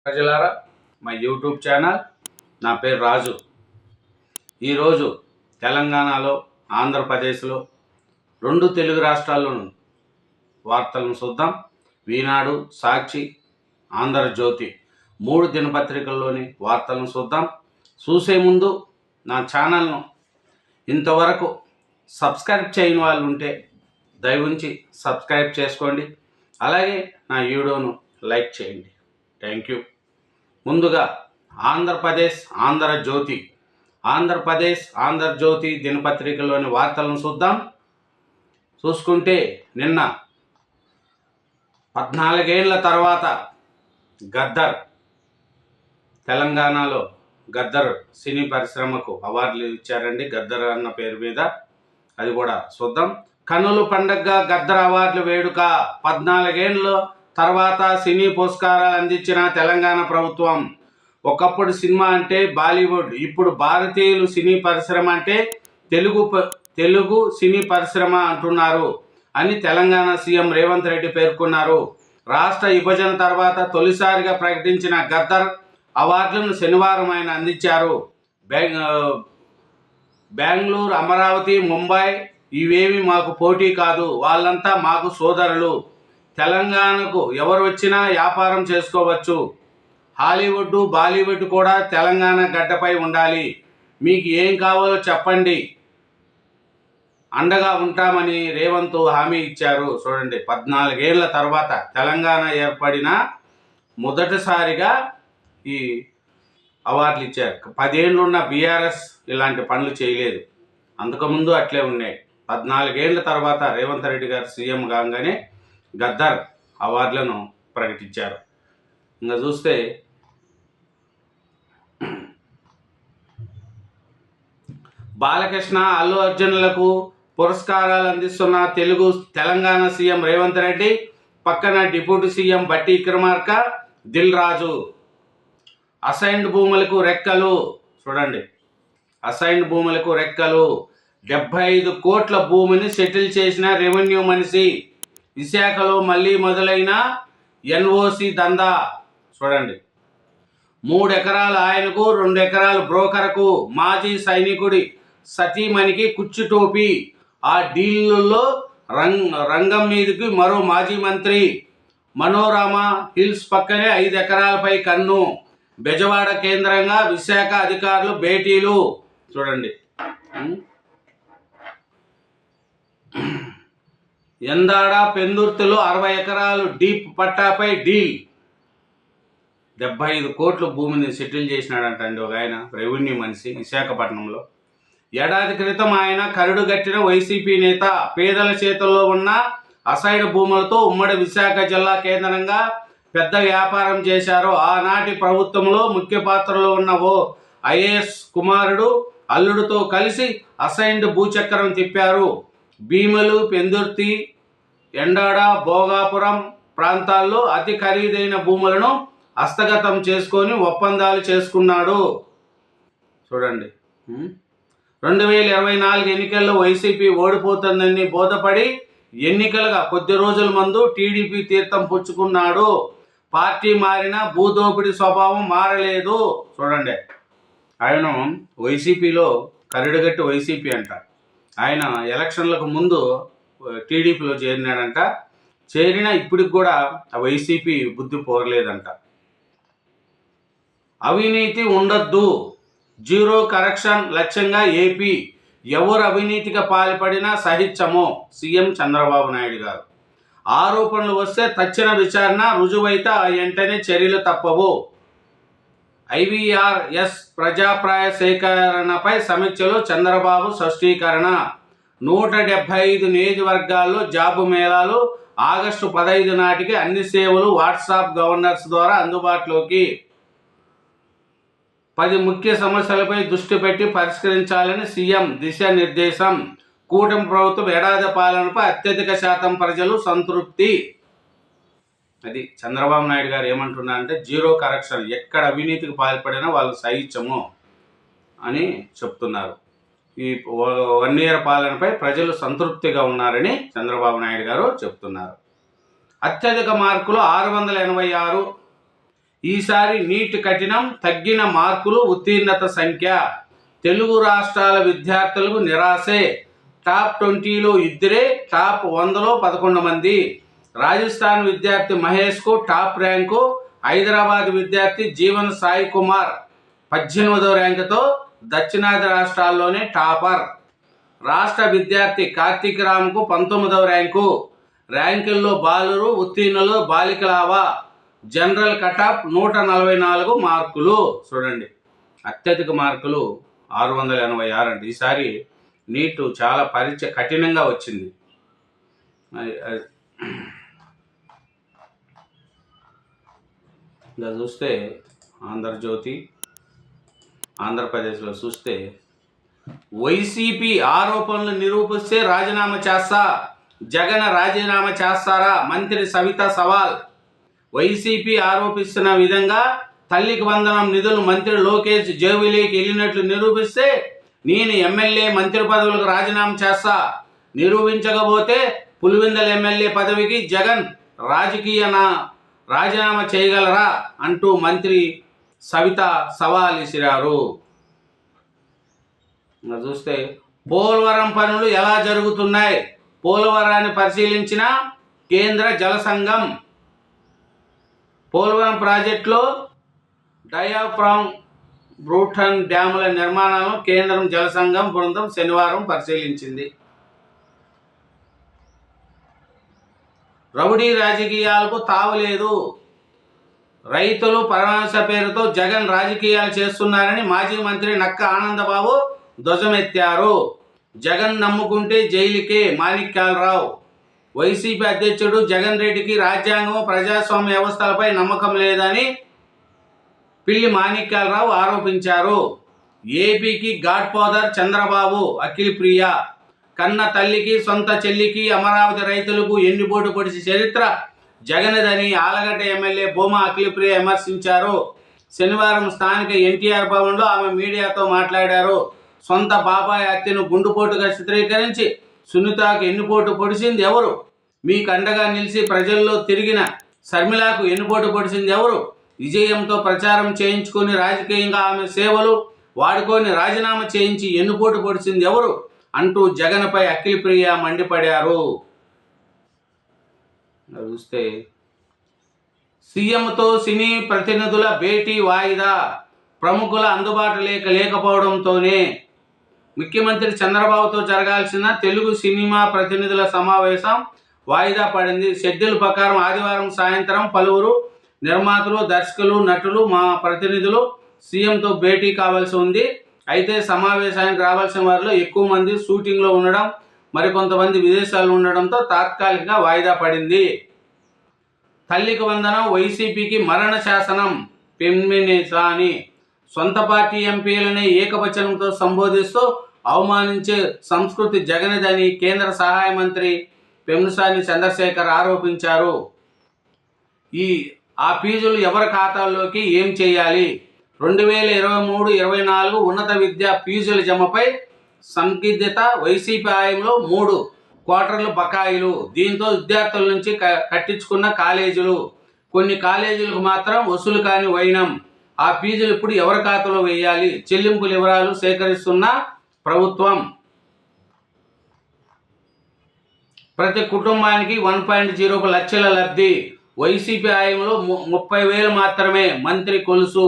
ప్రజలారా, మా YouTube channel. నా పేరు రాజు. ఈరోజు తెలంగాణలో, ఆంధ్రప్రదేశ్లో, రెండు తెలుగు రాష్ట్రాల్లోనూ వార్తలను చూద్దాం. ఈనాడు, సాక్షి, ఆంధ్రజ్యోతి మూడు దినపత్రికల్లోని వార్తలను చూద్దాం. చూసే ముందు నా ఛానల్ను ఇంతవరకు సబ్స్క్రైబ్ చేయని వాళ్ళు ఉంటే దయవుంచి సబ్స్క్రైబ్ చేసుకోండి. అలాగే నా వీడియోను లైక్ చేయండి. Thank you. ముందుగా ఆంధ్రజ్యోతి దినపత్రికలోని వార్తలను చూద్దాం. చూసుకుంటే నిన్న 14 ఏళ్ల తర్వాత గద్దర్, తెలంగాణలో గద్దర్ సినీ పరిశ్రమకు అవార్డులు ఇచ్చారండి. గద్దర్ అన్న పేరు మీద, అది కూడా చూద్దాం. కన్నుల పండగగా గద్దర్ అవార్డుల వేడుక. 14 ఏళ్ల తర్వాత సినీ పురస్కారాలు అందించిన తెలంగాణ ప్రభుత్వం. ఒకప్పుడు సినిమా అంటే బాలీవుడ్, ఇప్పుడు భారతీయులు సినీ పరిశ్రమ అంటే తెలుగు సినీ పరిశ్రమ అంటున్నారు అని తెలంగాణ సీఎం రేవంత్ రెడ్డి పేర్కొన్నారు. రాష్ట్ర విభజన తర్వాత తొలిసారిగా ప్రకటించిన గద్దర్ అవార్డులను శనివారం ఆయన అందించారు. బెంగళూరు, అమరావతి, ముంబై ఇవేమి మాకు పోటీ కాదు, వాళ్ళంతా మాకు సోదరులు. తెలంగాణకు ఎవరు వచ్చినా వ్యాపారం చేసుకోవచ్చు. హాలీవుడ్, బాలీవుడ్ కూడా తెలంగాణ గడ్డపై ఉండాలి. మీకు ఏం కావాలో చెప్పండి, అండగా ఉంటామని రేవంత్ హామీ ఇచ్చారు. చూడండి, 14 ఏళ్ల తర్వాత తెలంగాణ ఏర్పడిన మొదటిసారిగా ఈ అవార్డులు ఇచ్చారు. 10 ఏళ్ళు ఉన్న బీఆర్ఎస్ ఇలాంటి పనులు చేయలేదు. అంతకుముందు అట్లే ఉన్నాయి. 14 ఏళ్ల తర్వాత రేవంత్ రెడ్డి గారు సీఎం కాగానే గద్దర్ అవార్డులను ప్రకటించారు. ఇంకా చూస్తే బాలకృష్ణ, అల్లు అర్జున్లకు పురస్కారాలు అందిస్తున్న తెలంగాణ సీఎం రేవంత్ రెడ్డి పక్కన డిప్యూటీ సీఎం బట్టి విక్రమార్క, దిల్ రాజు. అసైన్డ్ భూములకు రెక్కలు. చూడండి, అసైన్డ్ భూములకు రెక్కలు. 75 కోట్ల భూమిని సెటిల్ చేసిన రెవెన్యూ మనిషి. విశాఖలో మళ్ళీ మొదలైన ఎన్ఓసి దందా. చూడండి, 3 ఎకరాలు ఆయనకు, 2 ఎకరాలు బ్రోకర్కు. మాజీ సైనికుడి సతీమణికి కుచ్చు టోపీ. ఆ డీల్లో రంగం మీదకి మరో మాజీ మంత్రి. మనోరమ హిల్స్ పక్కనే 5 ఎకరాలపై కన్ను. బెజవాడ కేంద్రంగా విశాఖ అధికారులు భేటీలు. చూడండి, ఎందాడ పెందుర్తిలో 60 ఎకరాలు డీప్ పట్టాపై డీల్. 75 కోట్ల భూమిని సెటిల్ చేసినాడంటండి ఒక ఆయన, రెవెన్యూ మనిషి, విశాఖపట్నంలో. ఏడాది క్రితం ఆయన కరుడుగట్టిన వైసీపీ నేత. పేదల చేతుల్లో ఉన్న అసైడ్ భూములతో ఉమ్మడి విశాఖ జిల్లా కేంద్రంగా పెద్ద వ్యాపారం చేశారు. ఆనాటి ప్రభుత్వంలో ముఖ్య పాత్రలో ఉన్న ఓ ఐఏఎస్ కుమారుడు అల్లుడితో కలిసి అసైన్డ్ భూచక్రం తిప్పారు. భీమలు, పెందుర్తి, ఎండాడ, భోగాపురం ప్రాంతాల్లో అతి ఖరీదైన భూములను హస్తగతం చేసుకొని ఒప్పందాలు చేసుకున్నాడు. చూడండి, 2024 ఎన్నికల్లో వైసీపీ ఓడిపోతుందని బోధపడి ఎన్నికలుగా కొద్ది రోజుల ముందు టీడీపీ తీర్థం పుచ్చుకున్నాడు. పార్టీ మారినా భూదోపిడి స్వభావం మారలేదు. చూడండి, ఆయన వైసీపీలో కరుడుగట్టి వైసీపీ అంట. ఆయన ఎలక్షన్లకు ముందు టీడీపీలో చేరినాడంట. చేరినా ఇప్పటికి కూడా ఆ వైసీపీ బుద్ధి పోరలేదంట. అవినీతి ఉండొద్దు, జీరో కరప్షన్ లక్ష్యంగా ఏపీ. ఎవరు అవినీతిగా పాల్పడినా సహించము, సీఎం చంద్రబాబు నాయుడు గారు. ఆరోపణలు వస్తే తక్షణ విచారణ, రుజువైతే వెంటనే చర్యలు తప్పవు. ఐవీఆర్ఎస్ ప్రజాప్రాయ సేకరణపై సమీక్షలో చంద్రబాబు స్పష్టీకరణ. 175 నియోజకవర్గాల్లో జాబు మేళాలు. ఆగస్టు 15 నాటికి అన్ని సేవలు వాట్సాప్ గవర్నర్స్ ద్వారా అందుబాటులోకి. 10 ముఖ్య సమస్యలపై దృష్టి పెట్టి పరిష్కరించాలని సీఎం దిశానిర్దేశం. కూటమి ప్రభుత్వం ఏడాది పాలనపై అత్యధిక శాతం ప్రజలు సంతృప్తి. అది చంద్రబాబు నాయుడు గారు ఏమంటున్నారంటే, జీరో కరప్షన్, ఎక్కడ అవినీతికి పాల్పడినా వాళ్ళు సహించము అని చెప్తున్నారు. ఈ 1 ఇయర్ పాలనపై ప్రజలు సంతృప్తిగా ఉన్నారని చంద్రబాబు నాయుడు గారు చెప్తున్నారు. అత్యధిక మార్కులు 686. ఈసారి నీట్ కఠినం, తగ్గిన మార్కులు, ఉత్తీర్ణత సంఖ్య. తెలుగు రాష్ట్రాల విద్యార్థులకు నిరాశే. టాప్ 20లో ఇద్దరే, టాప్ 100లో 11 మంది. రాజస్థాన్ విద్యార్థి మహేష్కు టాప్ ర్యాంకు. హైదరాబాద్ విద్యార్థి జీవన్ సాయి కుమార్ 18వ ర్యాంకుతో దక్షిణాది రాష్ట్రాల్లోనే టాపర్. రాష్ట్ర విద్యార్థి కార్తీక్ రామ్కు 19వ ర్యాంకు. ర్యాంకుల్లో బాలురు, ఉత్తీర్ణులు బాలికలావా. జనరల్ కటాఫ్ 144 మార్కులు. చూడండి, అత్యధిక మార్కులు 686 అండి. ఈసారి నీటు చాలా కఠినంగా వచ్చింది. ఇలా చూస్తే ఆంధ్రజ్యోతి, ఆంధ్రప్రదేశ్లో చూస్తే వైసీపీ ఆరోపణలు నిరూపిస్తే రాజీనామా చేస్తా, జగన్ రాజీనామా చేస్తారా? మంత్రి సవిత సవాల్. వైసీపీ ఆరోపిస్తున్న విధంగా తల్లికి వందనం నిధులు మంత్రి లోకేష్ జేబులోకి వెళ్ళినట్లు నిరూపిస్తే నేను ఎమ్మెల్యే, మంత్రి పదవులకు రాజీనామా చేస్తా. నిరూపించకపోతే పులివెందుల ఎమ్మెల్యే పదవికి జగన్ రాజీనామా చేయగలరా అంటూ మంత్రి సవిత సవాల్ విసిరారు. చూస్తే పోలవరం పనులు ఎలా జరుగుతున్నాయి? పోలవరాన్ని పరిశీలించిన కేంద్ర జల సంఘం. పోలవరం ప్రాజెక్టులో డయాఫ్రామ్ బ్రూటన్ డ్యాముల నిర్మాణాలను కేంద్రం జల సంఘం బృందం శనివారం పరిశీలించింది. రౌడీ రాజకీయాలకు తావులేదు. రైతులు పరామర్శ పేరుతో జగన్ రాజకీయాలు చేస్తున్నారని మాజీ మంత్రి నక్క ఆనందబాబు ధ్వజమెత్తారు. జగన్ నమ్ముకుంటే జైలుకే మాణిక్యాలరావు. వైసీపీ అధ్యక్షుడు జగన్ రెడ్డికి రాజ్యాంగం, ప్రజాస్వామ్య వ్యవస్థలపై నమ్మకం లేదని పిల్లి మాణిక్యాలరావు ఆరోపించారు. ఏపీకి గాడ్ ఫాదర్ చంద్రబాబు, అఖిల్ ప్రియ. కన్న తల్లికి, సొంత చెల్లికి, అమరావతి రైతులకు ఎన్నిపోటు పొడిచి చరిత్ర జగన్దని ఆలగడ్డ ఎమ్మెల్యే భూమా అఖిల్ ప్రియ విమర్శించారు. శనివారం స్థానిక ఎన్టీఆర్ భవన్లో ఆమె మీడియాతో మాట్లాడారు. సొంత బాబాయ్ హత్యను గుండుపోటుగా చిత్రీకరించి సునీతకు ఎన్నిపోటు పొడిచింది ఎవరు? మీకు అండగా నిలిచి ప్రజల్లో తిరిగిన షర్మిలకు ఎన్నిపోటు పొడిచింది ఎవరు? విజయంతో ప్రచారం చేయించుకొని రాజకీయంగా ఆమె సేవలు వాడుకొని రాజీనామా చేయించి ఎన్నిపోటు పొడిచింది ఎవరు అంటూ జగన్పై అఖిల్ ప్రియ మండిపడారు. చూస్తే సీఎంతో సినీ ప్రతినిధుల భేటీ వాయిదా. ప్రముఖుల అందుబాటు లేకపోవడంతోనే ముఖ్యమంత్రి చంద్రబాబుతో జరగాల్సిన తెలుగు సినిమా ప్రతినిధుల సమావేశం వాయిదా పడింది. షెడ్యూల్ ప్రకారం ఆదివారం సాయంత్రం పలువురు నిర్మాతలు, దర్శకులు, నటులు, మా ప్రతినిధులు సీఎంతో భేటీ కావాల్సి ఉంది. అయితే సమావేశానికి రావాల్సిన వారిలో ఎక్కువ మంది షూటింగ్లో ఉండడం, మరికొంతమంది విదేశాల్లో ఉండడంతో తాత్కాలికంగా వాయిదా పడింది. తల్లికి వందనం, వైసీపీకి మరణ శాసనం, పెమ్మినేసాని. సొంత పార్టీ ఎంపీలనే ఏకవచనంతో సంబోధిస్తూ అవమానించే సంస్కృతి జగన్దని కేంద్ర సహాయ మంత్రి పెమ్మినేసాని చంద్రశేఖర్ ఆరోపించారు. ఆ ఫీజులు ఎవరి ఖాతాల్లోకి ఏం చేయాలి? 2023-24 ఉన్నత విద్యా ఫీజుల జమపై సందిగ్ధత. వైసీపీ హయాంలో 3 క్వార్టర్లు బకాయిలు. దీంతో విద్యార్థుల నుంచి కట్టించుకున్న కాలేజీలు, కొన్ని కాలేజీలకు మాత్రం వసూలు కాని వైనం. ఆ ఫీజులు ఇప్పుడు ఎవరి ఖాతాలో వేయాలి? చెల్లింపుల వివరాలు సేకరిస్తున్న ప్రభుత్వం. ప్రతి కుటుంబానికి 1.0 లక్షల లబ్ధి. వైసీపీ హయాంలో 30,000 మాత్రమే. మంత్రి కొలుసు.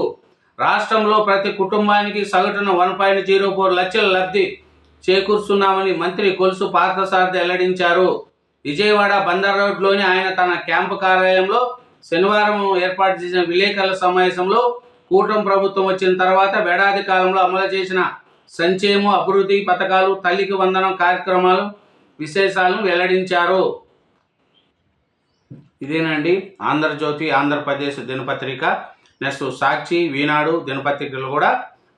రాష్ట్రంలో ప్రతి కుటుంబానికి సగటున 1.04 లక్షల లబ్ధి చేకూరుస్తున్నామని మంత్రి కొలుసు పార్థసారథి వెల్లడించారు. విజయవాడ బందర్ రోడ్లోని ఆయన తన క్యాంపు కార్యాలయంలో శనివారం ఏర్పాటు చేసిన విలేకరుల సమావేశంలో కూటమి ప్రభుత్వం వచ్చిన తర్వాత ఏడాది కాలంలో అమలు చేసిన సంక్షేమ అభివృద్ధి పథకాలు, తల్లికి వందనం కార్యక్రమాలు విశేషాలను వెల్లడించారు. ఇదేనండి ఆంధ్రజ్యోతి, ఆంధ్రప్రదేశ్ దినపత్రిక. నెక్స్ట్ సాక్షి, ఈనాడు దినపత్రికలు కూడా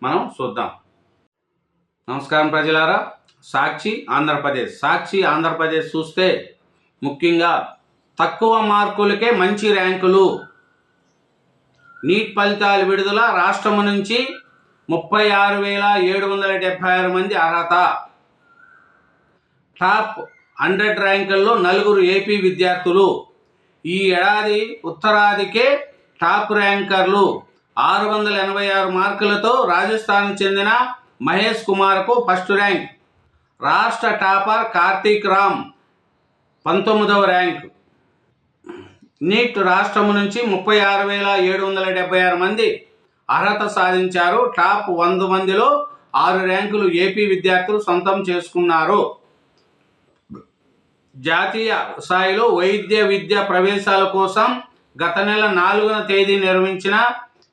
మనం చూద్దాం. నమస్కారం ప్రజలారా. సాక్షి ఆంధ్రప్రదేశ్ చూస్తే ముఖ్యంగా తక్కువ మార్కులకే మంచి ర్యాంకులు. నీట్ ఫలితాల విడుదల. రాష్ట్రం నుంచి 36,776 మంది అర్హత. టాప్ 100 ర్యాంకుల్లో 4 ఏపీ విద్యార్థులు. ఈ ఏడాది ఉత్తరాదికే టాప్ ర్యాంకర్లు 686 మార్కులతో రాజస్థాన్కు చెందిన మహేష్ కుమార్కు ఫస్ట్ ర్యాంక్. రాష్ట్ర టాపర్ కార్తీక్ రామ్ 19వ ర్యాంక్. నీట్ రాష్ట్రం నుంచి 36,776 మంది అర్హత సాధించారు. టాప్ 100 మందిలో 6 ర్యాంకులు ఏపీ విద్యార్థులు సొంతం చేసుకున్నారు. జాతీయ స్థాయిలో వైద్య విద్య ప్రవేశాల కోసం గత నెల 4వ తేదీ నిర్వహించిన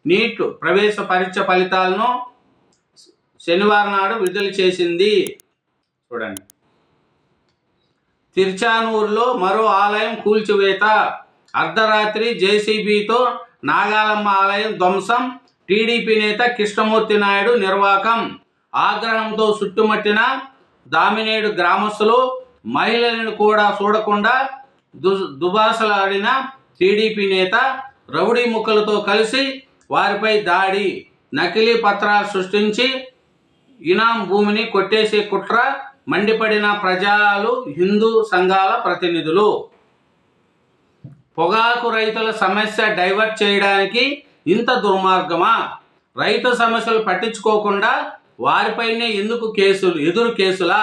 నీట్ ప్రవేశ పరీక్ష ఫలితాలను శనివారం నాడు విడుదల చేసింది. చూడండి. తిరుచానూరులో మరో ఆలయం కూల్చివేత. అర్ధరాత్రి జేసీబీతో నాగాలమ్మ ఆలయం ధ్వంసం. టీడీపీ నేత కృష్ణమూర్తి నాయుడు నిర్వాకం. ఆగ్రహంతో చుట్టుముట్టిన దామినేడు గ్రామస్తులు మహిళలను కూడా చూడకుండా దుబాసలాడిన టీడీపీ నేత రౌడీ ముక్కలతో కలిసి వారిపై దాడి. నకిలీ పత్రాలు సృష్టించి ఇనాం భూమిని కొట్టేసే కుట్ర. మండిపడిన ప్రజలు, హిందూ సంఘాల ప్రతినిధులు. పొగాకు రైతుల సమస్య డైవర్ట్ చేయడానికి ఇంత దుర్మార్గమా? రైతు సమస్యలు పట్టించుకోకుండా వారిపైనే ఎందుకు ఎదురు కేసులా?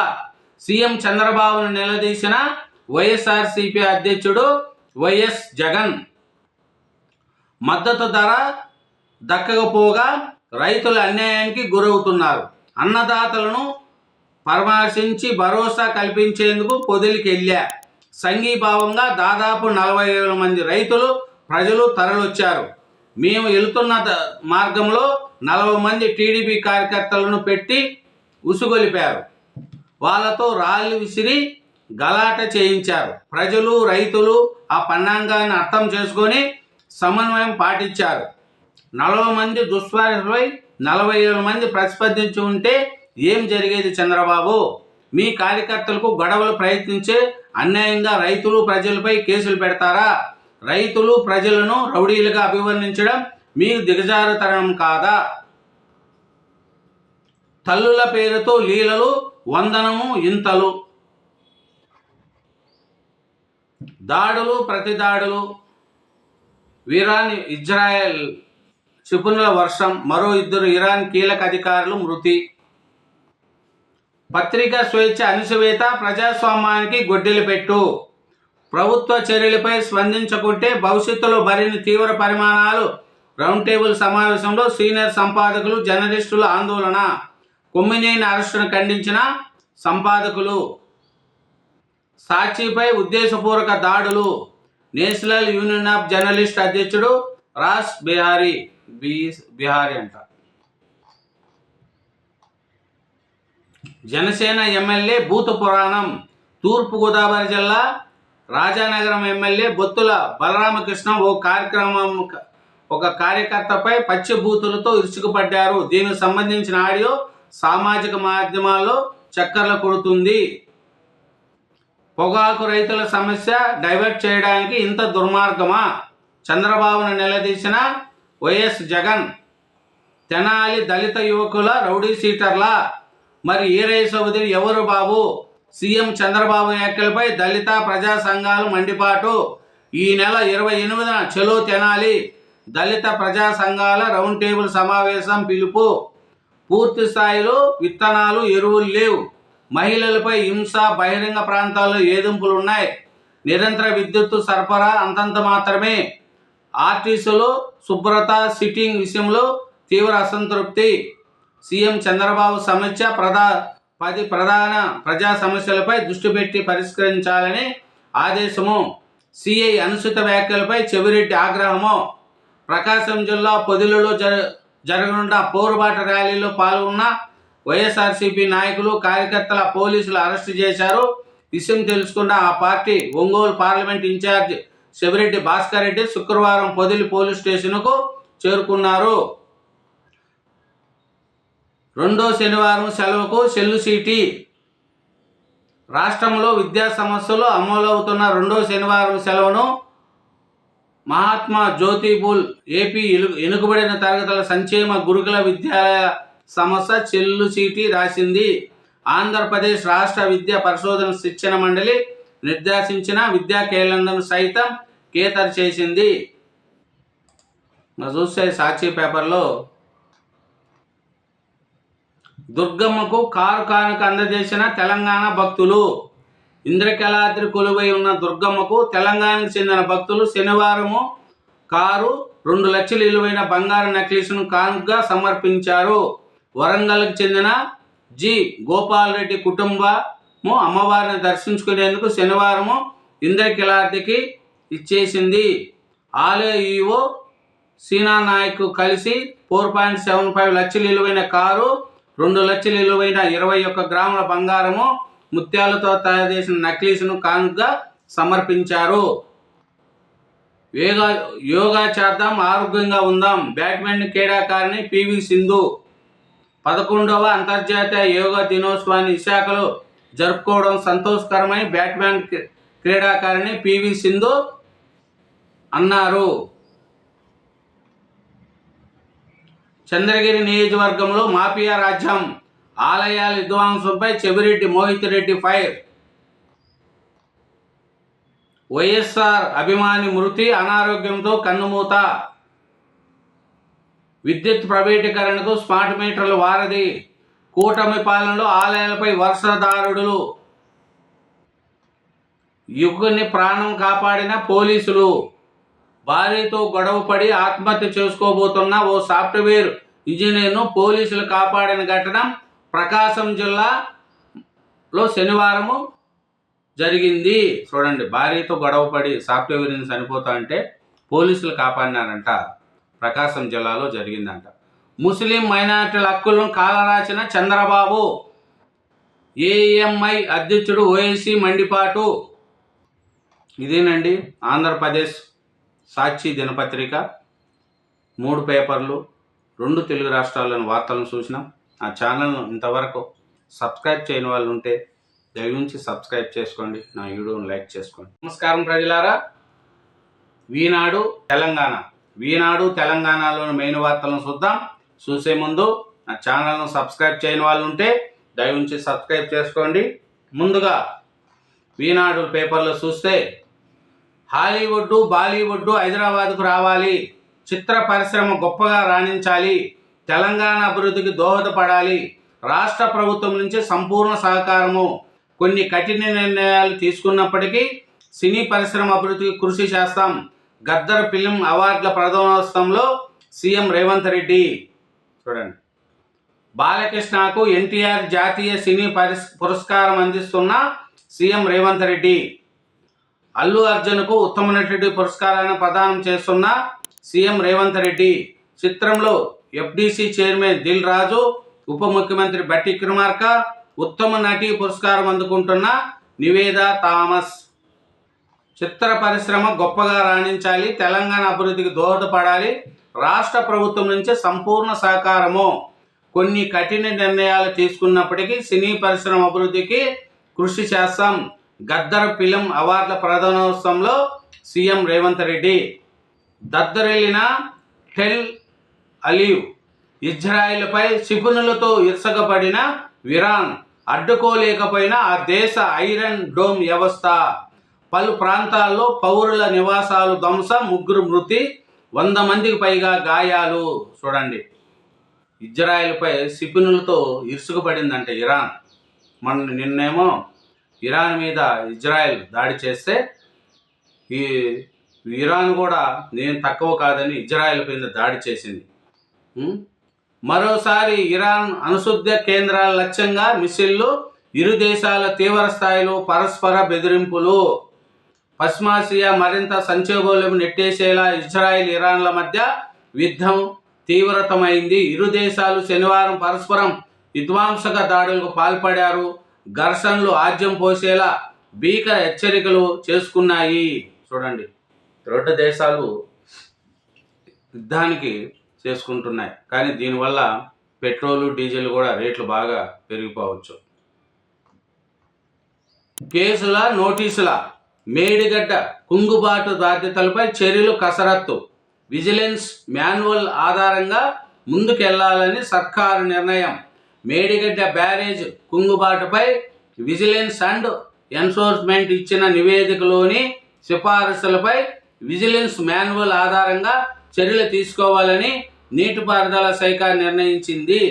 సీఎం చంద్రబాబును నిలదీసిన వైఎస్ఆర్సీపీ అధ్యక్షుడు వైఎస్ జగన్. మద్దతు ధర దక్కకపోగా రైతులు అన్యాయానికి గురవుతున్నారు. అన్నదాతలను పరామర్శించి భరోసా కల్పించేందుకు పొదిలికెళ్ళా. సంఘీభావంగా దాదాపు 40,000 మంది ప్రజలు తరలొచ్చారు. మేము వెళుతున్న మార్గంలో 40 మంది టీడీపీ కార్యకర్తలను పెట్టి ఉసుగొలిపారు. వాళ్ళతో రాళ్ళు విసిరి గలాట చేయించారు. ప్రజలు, రైతులు ఆ పన్నాంగాన్ని అర్థం చేసుకొని సమన్వయం పాటించారు. 40 మంది దుష్పాలపై 40,000 మంది ప్రతిస్పందించి ఉంటే ఏం జరిగేది చంద్రబాబు? మీ కార్యకర్తలకు గొడవలు ప్రయత్నించే అన్యాయంగా రైతులు, ప్రజలపై కేసులు పెడతారా? రైతులు, ప్రజలను రౌడీలుగా అభివర్ణించడం మీకు దిగజారుతనం కాదా? తల్లుల పేరుతో లీలలు, వందనము ఇంతలు, దాడులు, ప్రతిదాడులు. ఇరాన్ ఇజ్రాయెల్ క్షిపణుల వర్షం. మరో 2 ఇరాన్ కీలక అధికారులు మృతి. పత్రికా స్వేచ్ఛ అణచివేత ప్రజాస్వామ్యానికి గొడ్డలి పెట్టు. ప్రభుత్వ చర్యలపై స్పందించకుంటే భవిష్యత్తులో మరిన్ని తీవ్ర పరిణామాలు. రౌండ్ టేబుల్ సమావేశంలో సీనియర్ సంపాదకులు, జర్నలిస్టుల ఆందోళన. కొమ్మినేని అరెస్టును ఖండించిన సంపాదకులు. సాక్షిపై ఉద్దేశపూర్వక దాడులు. నేషనల్ యూనియన్ ఆఫ్ జర్నలిస్ట్ అధ్యక్షుడు రాస్ బిహారీ అంట. జనసేన ఎమ్మెల్యే భూత పురాణం. తూర్పుగోదావరి జిల్లా రాజానగరం ఎమ్మెల్యే బొత్తుల బలరామకృష్ణ ఒక కార్యకర్తపై పచ్చి బూతులతో ఇరుచుకుపడ్డారు. దీనికి సంబంధించిన ఆడియో సామాజిక మాధ్యమాల్లో చక్కర్లు కొడుతుంది. పొగాకు రైతుల సమస్య డైవర్ట్ చేయడానికి ఇంత దుర్మార్గమా? చంద్రబాబును నిలదీసిన వైఎస్ జగన్. తెనాలి దళిత యువకుల రౌడీ షీటర్లా? మరి ఈరయ్య చౌదరి ఎవరు బాబు? సీఎం చంద్రబాబు వ్యాఖ్యలపై దళిత ప్రజా సంఘాలు మండిపాటు. ఈ నెల 28న చలో తెనాలి దళిత ప్రజా సంఘాల రౌండ్ టేబుల్ సమావేశం పిలుపు. పూర్తి స్థాయిలో విత్తనాలు, ఎరువులు లేవు. మహిళలపై హింస, బహిరంగ ప్రాంతాల్లో ఏదింపులు ఉన్నాయి. నిరంతర విద్యుత్తు సరఫరా అంతంత మాత్రమే. ఆర్టీసీలో శుభ్రత, సిట్టింగ్ విషయంలో తీవ్ర అసంతృప్తి. సీఎం చంద్రబాబు సమస్య 10 ప్రధాన ప్రజా సమస్యలపై దృష్టి పెట్టి పరిష్కరించాలని ఆదేశము. సిఐ అనుచిత వ్యాఖ్యలపై చెవిరెడ్డి ఆగ్రహము. ప్రకాశం జిల్లా పొదిలిలో జరగనున్న పోరుబాట ర్యాలీలో పాల్గొన్న వైఎస్ఆర్సీపీ నాయకులు, కార్యకర్తల పోలీసులు అరెస్టు చేశారు. విషయం తెలుసుకున్న ఆ party Ongole parliament in charge Chevireddy Bhaskar Reddy శుక్రవారం పొదిలి పోలీస్ స్టేషన్కు చేరుకున్నారు. 2వ శనివారం సెలవుకు సెల్లుసిటీ. రాష్ట్రంలో విద్యా సంస్థలు అమలవుతున్న 2వ శనివారం సెలవును మహాత్మా జ్యోతిబుల్ ఏపీ వెనుకబడిన తరగతుల సంక్షేమ గురుకుల విద్యాలయ సంస్థ సెల్లుసిటీ రాసింది. ఆంధ్రప్రదేశ్ రాష్ట్ర విద్యా పరిశోధన శిక్షణ మండలి నిర్దేశించిన విద్యా కేంద్రాలను సైతం ఖేతరు చేసింది. మరి చూస్తే సాక్షి పేపర్లో దుర్గమ్మకు కారు కానుక అందజేసిన తెలంగాణ భక్తులు. ఇంద్రకీలాద్రి కొలువై ఉన్న దుర్గమ్మకు తెలంగాణకు చెందిన భక్తులు శనివారము కారు 2 లక్షల విలువైన బంగారు నెక్లెస్ను కానుకగా సమర్పించారు. వరంగల్కు చెందిన జి గోపాల్ రెడ్డి కుటుంబము అమ్మవారిని దర్శించుకునేందుకు శనివారము ఇంద్రకీలాద్రికి ఇచ్చేసింది. ఆలయ ఈవో సీనా నాయక్ కలిసి 4.75 లక్షల విలువైన కారు, 2 లక్షల విలువైన 21 గ్రాముల బంగారము, ముత్యాలతో తయారు చేసిన నెక్లెస్ను కానుకగా సమర్పించారు. యోగా చేద్దాం, ఆరోగ్యంగా ఉందాం. బ్యాడ్మింటన్ క్రీడాకారిణి పివి సింధు 11వ అంతర్జాతీయ యోగా దినోత్సవాన్ని విశాఖలో జరుపుకోవడం సంతోషకరమని బ్యాడ్మింటన్ క్రీడాకారిణి పివి సింధు అన్నారు. చంద్రగిరి నియోజకవర్గంలో మాఫియా రాజ్యం, ఆలయాల విధ్వంసంపై చెవిరెడ్డి మోహిత్ రెడ్డి ఫైర్. వైఎస్ఆర్ అభిమాని మృతి, అనారోగ్యంతో కన్నుమూత. విద్యుత్ ప్రైవేటీకరణకు స్మార్ట్ మీటర్లు వారధి. కూటమి పాలనలో ఆలయాలపై వర్షధారుడులు. యువకుని ప్రాణం కాపాడిన పోలీసులు. భార్యతో గొడవపడి ఆత్మహత్య చేసుకోబోతున్న ఓ సాఫ్ట్వేర్ ఇంజనీర్ను పోలీసులు కాపాడిన ఘటన ప్రకాశం జిల్లాలో శనివారము జరిగింది. చూడండి, భార్యతో గొడవపడి సాఫ్ట్వేర్ ఇంజనీర్ చనిపోతా అంటే పోలీసులు కాపాడినారంట. ప్రకాశం జిల్లాలో జరిగిందంట. ముస్లిం మైనారిటీల హక్కులను కాలరాసిన చంద్రబాబు. ఏఎంఐ అధ్యక్షుడు ఓవైసీ మండిపాటు. ఇదేనండి ఆంధ్రప్రదేశ్ సాక్షి దినపత్రిక 3 పేపర్లు, 2 తెలుగు రాష్ట్రాల్లోని వార్తలను చూసినాం. ఆ ఛానల్ను ఇంతవరకు సబ్స్క్రైబ్ చేయని వాళ్ళు ఉంటే దయవుంచి సబ్స్క్రైబ్ చేసుకోండి, నా వీడియోను లైక్ చేసుకోండి. నమస్కారం ప్రజలారా. ఈనాడు తెలంగాణలోని మెయిన్ వార్తలను చూద్దాం. చూసే ముందు నా ఛానల్ను సబ్స్క్రైబ్ చేయని వాళ్ళు ఉంటే దయవుంచి సబ్స్క్రైబ్ చేసుకోండి. ముందుగా ఈనాడు పేపర్లో చూస్తే, హాలీవుడ్ బాలీవుడ్ హైదరాబాద్కు రావాలి, చిత్ర పరిశ్రమ గొప్పగా రాణించాలి, తెలంగాణ అభివృద్ధికి దోహదపడాలి, రాష్ట్ర ప్రభుత్వం నుంచి సంపూర్ణ సహకారము, కొన్ని కఠిన నిర్ణయాలు తీసుకున్నప్పటికీ సినీ పరిశ్రమ అభివృద్ధికి కృషి చేస్తాం. గద్దర్ ఫిలిం అవార్డుల ప్రధానోత్సవంలో సీఎం రేవంత్ రెడ్డి. చూడండి, బాలకృష్ణకు ఎన్టీఆర్ జాతీయ సినీ పురస్కారం అందిస్తున్న సీఎం రేవంత్ రెడ్డి. అల్లు అర్జున్కు ఉత్తమ నటుడి పురస్కారాన్ని ప్రదానం చేస్తున్న సీఎం రేవంత్ రెడ్డి. చిత్రంలో ఎఫ్డిసి చైర్మన్ దిల్ రాజు, ఉప ముఖ్యమంత్రి బట్టి విక్రమార్క, ఉత్తమ నటి పురస్కారం అందుకుంటున్న నివేదా థామస్. చిత్ర పరిశ్రమ గొప్పగా రాణించాలి, తెలంగాణ అభివృద్ధికి దోహదపడాలి, రాష్ట్ర ప్రభుత్వం నుంచి సంపూర్ణ సహకారము, కొన్ని కఠిన నిర్ణయాలు తీసుకున్నప్పటికీ సినీ పరిశ్రమ అభివృద్ధికి కృషి చేస్తాం. గద్దర్ ఫిలిం అవార్డుల ప్రధానోత్సవంలో సీఎం రేవంత్ రెడ్డి. దద్దరిల్లిన టెల్ అలీవ్. ఇజ్రాయిల్పై క్షిపణులతో ఇరుసగబడిన ఇరాన్ అడ్డుకోలేకపోయిన ఆ దేశ ఐరన్ డోమ్ వ్యవస్థ. పలు ప్రాంతాల్లో పౌరుల నివాసాలు ధ్వంసం, 3 మృతి, 100 మందికి పైగా గాయాలు. చూడండి, ఇజ్రాయిల్పై క్షిపణులతో ఇరుసుకుపడిందంట ఇరాన్. నిన్నేమో ఇరాన్ మీద ఇజ్రాయెల్ దాడి చేస్తే ఈ ఇరాన్ కూడా నేను తక్కువ కాదని ఇజ్రాయెల్ పైన దాడి చేసింది. మరోసారి ఇరాన్ అణుశుద్ధ కేంద్రాల లక్ష్యంగా మిస్సిళ్లు. ఇరు దేశాల తీవ్ర స్థాయిలో పరస్పర బెదిరింపులు. పశ్చిమాసియా మరింత సంక్షోభంలో నెట్టేసేలా ఇజ్రాయెల్ ఇరాన్ల మధ్య యుద్ధం తీవ్రతమైంది. ఇరు దేశాలు శనివారం పరస్పరం విధ్వంసక దాడులకు పాల్పడారు. ఘర్షణలు ఆజ్యం పోసేలా భీకర హెచ్చరికలు చేసుకున్నాయి. చూడండి, 2 దేశాలు యుద్ధానికి చేసుకుంటున్నాయి. కానీ దీనివల్ల పెట్రోలు డీజిల్ కూడా రేట్లు బాగా పెరిగిపోవచ్చు. కేసుల నోటీసుల. మేడిగడ్డ కుంగుబాటు బాధ్యతలపై చర్యలు కసరత్తు. విజిలెన్స్ మాన్యువల్ ఆధారంగా ముందుకెళ్లాలని సర్కారు నిర్ణయం. మేడిగడ్డ బ్యారేజ్ కుంగుబాటుపై విజిలెన్స్ అండ్ ఎన్ఫోర్స్మెంట్ ఇచ్చిన నివేదికలోని సిఫారసులపై విజిలెన్స్ మాన్యువల్ ఆధారంగా చర్యలు తీసుకోవాలని నీటిపారుదల శాఖ నిర్ణయించింది.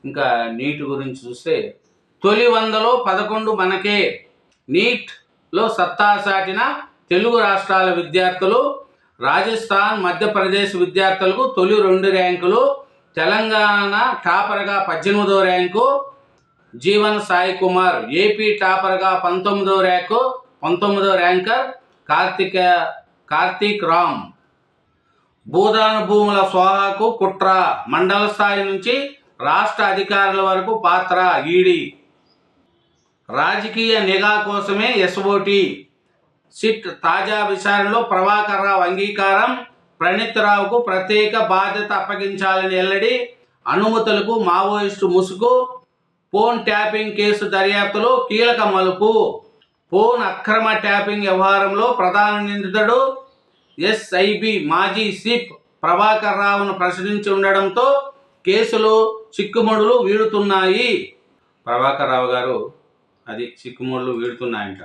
ఇంకా నీట్ గురించి చూస్తే తొలి 100లో 11 మనకే. నీట్లో సత్తా చాటిన తెలుగు రాష్ట్రాల విద్యార్థులు. రాజస్థాన్, మధ్యప్రదేశ్ విద్యార్థులకు తొలి 2 ర్యాంకులు. తెలంగాణ టాపర్గా 18వ ర్యాంకు జీవన్ సాయి కుమార్. ఏపీ టాపర్గా 19వ ర్యాంకర్ కార్తిక్ రామ్. భూదాన భూముల స్వాహాకు కుట్ర. మండల స్థాయి నుంచి రాష్ట్ర అధికారుల వరకు పాత్ర ఈడీ. రాజకీయ నిఘా కోసమే ఎస్ఓటీ. సిట్ తాజా విచారణలో ప్రభాకర్ రావు అంగీకారం. ప్రణీత్ రావుకు ప్రత్యేక బాధ్యత అప్పగించాలని వెల్లడి. అనుమతులకు మావోయిస్టు ముసుగు. ఫోన్ ట్యాపింగ్ కేసు దర్యాప్తులో కీలక మలుపు. ఫోన్ అక్రమ ట్యాపింగ్ వ్యవహారంలో ప్రధాన నిందితుడు ఎస్ఐబి మాజీ చీఫ్ ప్రభాకర్ రావును ప్రశ్నించి ఉండడంతో కేసులో చిక్కుముడులు వీడుతున్నాయి. ప్రభాకర్ రావు గారు చిక్కుముడులు వీడుతున్నాయంట.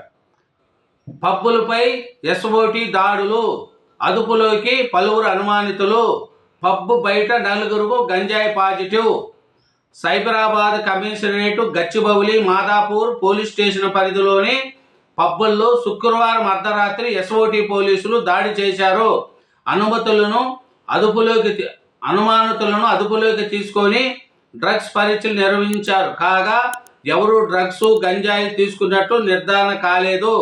పబ్బులపై ఎస్ఓటీ దాడులు. అదుపులోకి పలువురు అనుమానితులు. పబ్బు బయట 4 గంజాయి positive. Cyberabad commissionerate, Gachibowli, Madhapur police station పరిధిలోని పబ్బుల్లో శుక్రవారం అర్ధరాత్రి ఎస్ఓటీ పోలీసులు దాడి చేశారు. అనుమానితులను అదుపులోకి తీసుకొని డ్రగ్స్ పరీక్షలు నిర్వహించారు. కాగా ఎవరు డ్రగ్స్, గంజాయి తీసుకున్నట్టు నిర్ధారణ కాలేదు.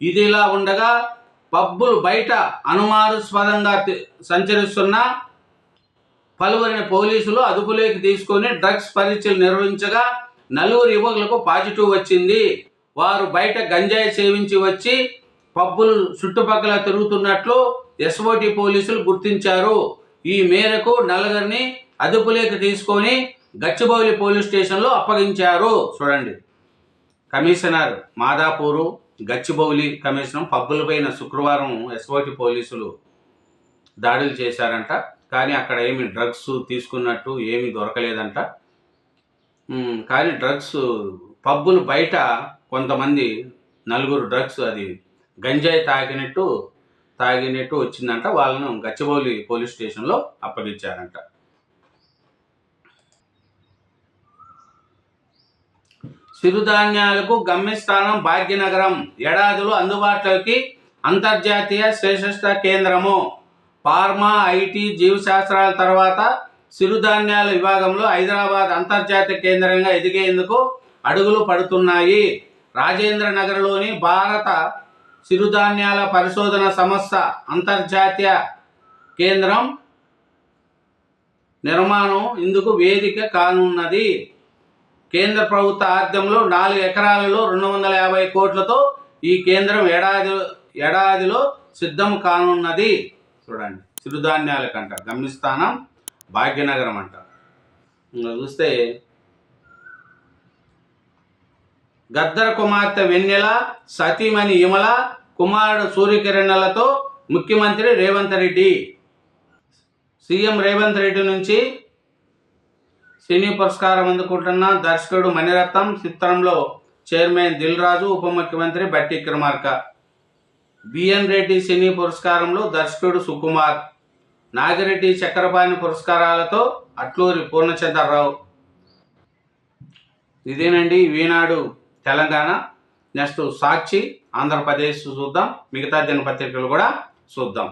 ఇదిలా ఉండగా పబ్బులు బయట అనుమానాస్పదంగా సంచరిస్తున్న పలువురిని పోలీసులు అదుపులోకి తీసుకొని డ్రగ్స్ పరీక్షలు నిర్వహించగా 4 యువకులకు పాజిటివ్ వచ్చింది. వారు బయట గంజాయి సేవించి వచ్చి పబ్బులు చుట్టుపక్కల తిరుగుతున్నట్లు ఎస్ఓటీ పోలీసులు గుర్తించారు. ఈ మేరకు 4 అదుపులోకి తీసుకొని గచ్చిబౌలి పోలీస్ స్టేషన్లో అప్పగించారు. చూడండి, కమిషనర్ మాదాపూరు, గచ్చిబౌలి కమిషనర్ పబ్బులపైన శుక్రవారం ఎస్ఓటీ పోలీసులు దాడులు చేశారంట. కానీ అక్కడ ఏమి డ్రగ్స్ తీసుకున్నట్టు ఏమీ దొరకలేదంట. కానీ డ్రగ్స్ పబ్బులు బయట కొంతమంది 4 డ్రగ్స్ గంజాయి తాగినట్టు వచ్చిందంట. వాళ్ళను గచ్చిబౌలి పోలీస్ స్టేషన్లో అప్పగించారంట. చిరుధాన్యాలకు గమ్యస్థానం భాగ్యనగరం. ఏడాదిలో అందుబాటులోకి అంతర్జాతీయ శ్రేష్ఠ కేంద్రము. ఫార్మా, ఐటీ, జీవశాస్త్రాల తర్వాత చిరుధాన్యాల విభాగంలో హైదరాబాద్ అంతర్జాతీయ కేంద్రంగా ఎదిగేందుకు అడుగులు పడుతున్నాయి. రాజేంద్ర నగర్లోని భారత చిరుధాన్యాల పరిశోధన సంస్థ అంతర్జాతీయ కేంద్రం నిర్మాణం ఇందుకు వేదిక కానున్నది. కేంద్ర ప్రభుత్వ ఆధ్వర్యంలో 4 ఎకరాలలో 250 కోట్లతో ఈ కేంద్రం ఏడాదిలో సిద్ధం కానున్నది. చూడండి, చిరుధాన్యాలకంట గమ్యస్థానం భాగ్యనగరం అంట. చూస్తే గద్దర్ కుమార్తె వెన్నెల, సతీమణి విమల, కుమారుడు సూర్యకిరణ్లతో ముఖ్యమంత్రి రేవంత్ రెడ్డి. సీఎం రేవంత్ రెడ్డి నుంచి సినీ పురస్కారం అందుకుంటున్న దర్శకుడు మణిరత్నం, చిత్రంలో చైర్మన్ దిల్ రాజు, ఉప ముఖ్యమంత్రి బట్టి విక్రమార్క. బిఎన్ రెడ్డి సినీ పురస్కారంలో దర్శకుడు సుకుమార్. నాగిరెడ్డి చక్రపాణి పురస్కారాలతో అట్లూరి పూర్ణచంద్రరావు. ఇదేనండి ఈనాడు తెలంగాణ. నెక్స్ట్ సాక్షి ఆంధ్రప్రదేశ్ చూద్దాం. మిగతా దినపత్రికలు కూడా చూద్దాం.